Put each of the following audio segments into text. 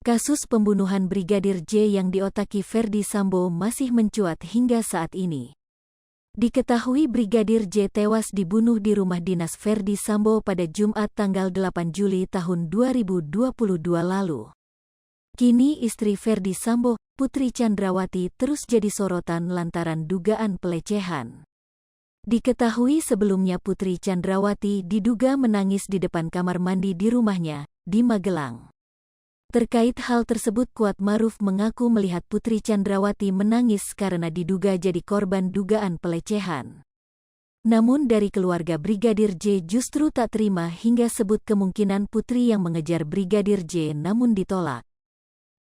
Kasus pembunuhan Brigadir J yang diotaki Ferdy Sambo masih mencuat hingga saat ini. Diketahui Brigadir J tewas dibunuh di rumah dinas Ferdy Sambo pada Jumat tanggal 8 Juli tahun 2022 lalu. Kini istri Ferdy Sambo, Putri Chandrawati, terus jadi sorotan lantaran dugaan pelecehan. Diketahui sebelumnya Putri Chandrawati diduga menangis di depan kamar mandi di rumahnya, di Magelang. Terkait hal tersebut, Kuatmaruf mengaku melihat Putri Chandrawati menangis karena diduga jadi korban dugaan pelecehan. Namun dari keluarga Brigadir J justru tak terima hingga sebut kemungkinan Putri yang mengejar Brigadir J namun ditolak.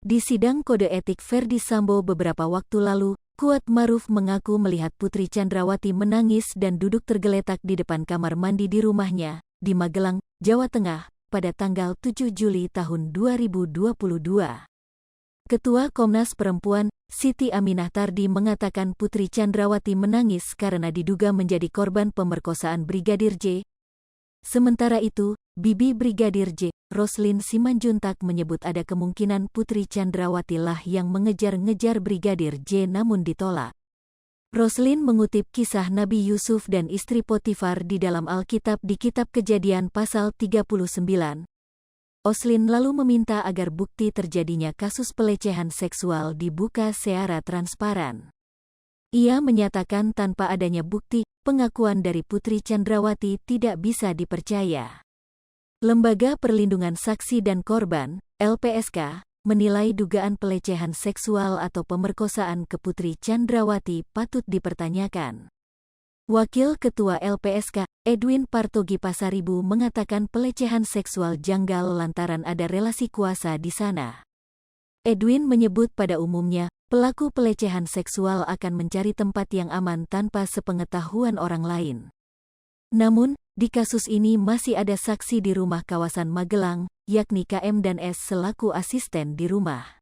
Di sidang kode etik Ferdy Sambo beberapa waktu lalu, Kuatmaruf mengaku melihat Putri Chandrawati menangis dan duduk tergeletak di depan kamar mandi di rumahnya, di Magelang, Jawa Tengah, pada tanggal 7 Juli tahun 2022. Ketua Komnas Perempuan, Siti Aminah Tardi, mengatakan Putri Chandrawati menangis karena diduga menjadi korban pemerkosaan Brigadir J. Sementara itu, bibi Brigadir J, Roslin Simanjuntak, menyebut ada kemungkinan Putri Chandrawati lah yang mengejar-ngejar Brigadir J namun ditolak. Roslin mengutip kisah Nabi Yusuf dan istri Potifar di dalam Alkitab di Kitab Kejadian pasal 39. Roslin lalu meminta agar bukti terjadinya kasus pelecehan seksual dibuka secara transparan. Ia menyatakan tanpa adanya bukti, pengakuan dari Putri Chandrawati tidak bisa dipercaya. Lembaga Perlindungan Saksi dan Korban, LPSK, menilai dugaan pelecehan seksual atau pemerkosaan ke Putri Chandrawati patut dipertanyakan. Wakil Ketua LPSK, Edwin Partogi Pasaribu, mengatakan pelecehan seksual janggal lantaran ada relasi kuasa di sana. Edwin menyebut pada umumnya, pelaku pelecehan seksual akan mencari tempat yang aman tanpa sepengetahuan orang lain. Namun, di kasus ini masih ada saksi di rumah kawasan Magelang, yakni KM dan S selaku asisten di rumah.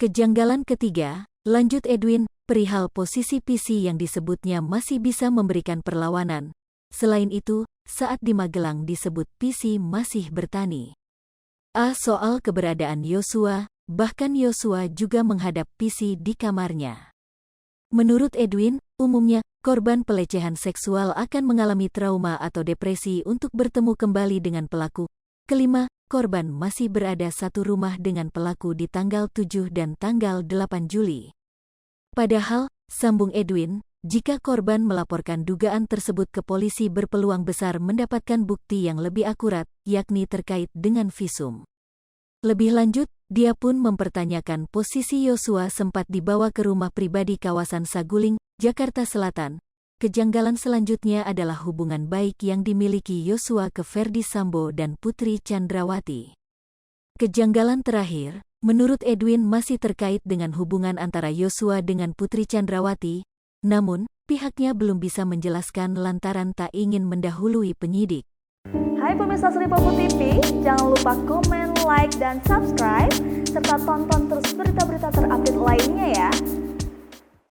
Kejanggalan ketiga, lanjut Edwin, perihal posisi PC yang disebutnya masih bisa memberikan perlawanan. Selain itu, saat di Magelang disebut PC masih bertani. Soal keberadaan Yosua, bahkan Yosua juga menghadap PC di kamarnya. Menurut Edwin, umumnya, korban pelecehan seksual akan mengalami trauma atau depresi untuk bertemu kembali dengan pelaku. Kelima, korban masih berada satu rumah dengan pelaku di tanggal 7 dan tanggal 8 Juli. Padahal, sambung Edwin, jika korban melaporkan dugaan tersebut ke polisi berpeluang besar mendapatkan bukti yang lebih akurat, yakni terkait dengan visum. Lebih lanjut, dia pun mempertanyakan posisi Yosua sempat dibawa ke rumah pribadi kawasan Saguling, Jakarta Selatan. Kejanggalan selanjutnya adalah hubungan baik yang dimiliki Yosua ke Ferdy Sambo dan Putri Chandrawati. Kejanggalan terakhir, menurut Edwin, masih terkait dengan hubungan antara Yosua dengan Putri Chandrawati, namun, pihaknya belum bisa menjelaskan lantaran tak ingin mendahului penyidik. Hai pemirsa Sri Popo TV, jangan lupa komen, like, dan subscribe, serta tonton terus berita-berita terupdate lainnya ya.